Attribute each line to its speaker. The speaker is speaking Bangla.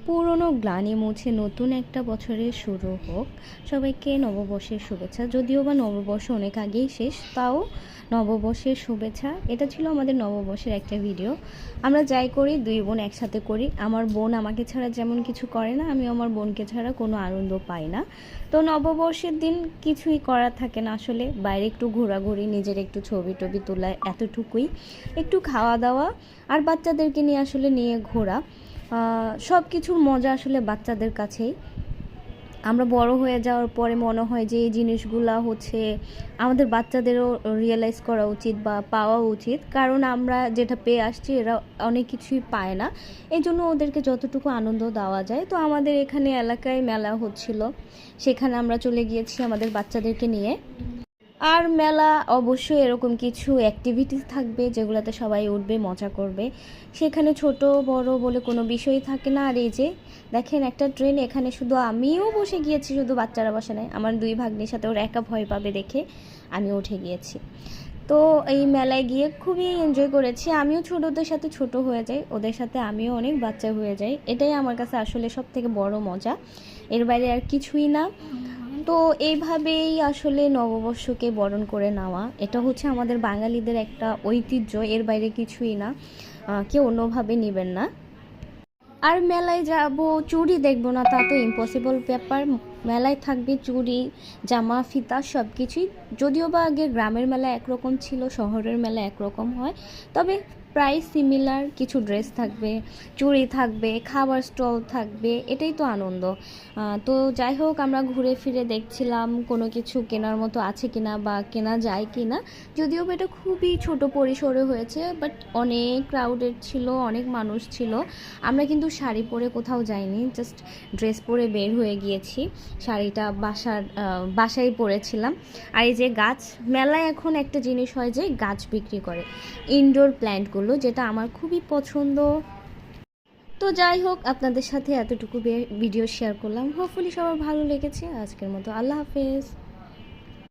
Speaker 1: পুরনো গ্লানি মুছে নতুন একটা বছরের শুরু হোক। সবাইকে নববর্ষের শুভেচ্ছা। যদিও বা নববর্ষ অনেক আগেই শেষ, তাও নববর্ষের শুভেচ্ছা। এটা ছিল আমাদের নববর্ষের একটা ভিডিও। আমরা যাই করি দুই বোন একসাথে করি। আমার বোন আমাকে ছাড়া যেমন কিছু করে না, আমি আমার বোনকে ছাড়া কোনো আনন্দ পাই না। তো নববর্ষের দিন কিছুই করার থাকে না আসলে, বাইরে একটু ঘোরাঘুরি, নিজের একটু ছবি টবি তোলা, এতটুকুই। একটু খাওয়া দাওয়া আর বাচ্চাদেরকে নিয়ে আসলে নিয়ে ঘোরা। সব কিছুর মজা আসলে বাচ্চাদের কাছেই। আমরা বড় হয়ে যাওয়ার পরে মনে হয় যে এই জিনিসগুলা হচ্ছে আমাদের বাচ্চাদেরও রিয়েলাইজ করা উচিত বা পাওয়া উচিত, কারণ আমরা যেটা পেয়ে আসছি এরা অনেক কিছুই পায় না। এই জন্য ওদেরকে যতটুকু আনন্দ দেওয়া যায়। তো আমাদের এখানে এলাকায় মেলা হচ্ছিল, সেখানে আমরা চলে গিয়েছি আমাদের বাচ্চাদেরকে নিয়ে। আর মেলা অবশ্যই এরকম কিছু অ্যাক্টিভিটিস থাকবে যেগুলোতে সবাই উঠবে, মজা করবে। সেখানে ছোট বড় বলে কোনো বিষয়ই থাকে না। আর এই যে দেখেন একটা ট্রেন, এখানে শুধু আমিও বসে গিয়েছি, শুধু বাচ্চারা বসে নাই। আমার দুই ভাগ্নির সাথে ওরা একা ভয় পাবে দেখে আমি উঠে গিয়েছি। তো এই মেলায় গিয়ে খুবই এনজয় করেছি। আমিও ছোটদের সাথে ছোট হয়ে যাই, ওদের সাথে আমিও অনেক বাচ্চা হয়ে যাই। এটাই আমার কাছে আসলে সব থেকে বড় মজা, এর বাইরে আর কিছুই না। তো এইভাবেই আসলে নববর্ষকে বরণ করে নেওয়া, এটা হচ্ছে আমাদের বাঙালিদের একটা ঐতিহ্য, এর বাইরে কিছুই না। কেউ অন্যভাবে নেবেন না। আর মেলায় যাব চুড়ি দেখবো না তা তো ইম্পসিবল ব্যাপার। মেলায় থাকবে চুড়ি, জামা, ফিতা সব কিছুই। যদিও বা আগে গ্রামের মেলা একরকম ছিল, শহরের মেলা একরকম হয়, তবে প্রায় সিমিলার। কিছু ড্রেস থাকবে, চুড়ি থাকবে, খাবার স্টল থাকবে, এটাই তো আনন্দ। তো যাই হোক, আমরা ঘুরে ফিরে দেখছিলাম কোনো কিছু কেনার মতো আছে কিনা বা কেনা যায় কিনা। যদিও বা এটা খুবই ছোট পরিসরে হয়েছে, বাট অনেক ক্রাউডেড ছিল, অনেক মানুষ ছিল। আমরা কিন্তু শাড়ি পরে কোথাও যাইনি, জাস্ট ড্রেস পরে বের হয়ে গিয়েছি। শাড়িটা বাসায় পরেছিলাম। আর এই যে গাছ, মেলায় এখন একটা জিনিস হয় যে গাছ বিক্রি করে, ইনডোর প্ল্যান্টগুলো, যেটা আমার খুবই পছন্দ। তো যাই হোক, আপনাদের সাথে এতটুকু ভিডিও শেয়ার করলাম। হোপফুলি সবার ভালো লেগেছে। আজকের মতো আল্লাহ হাফেজ।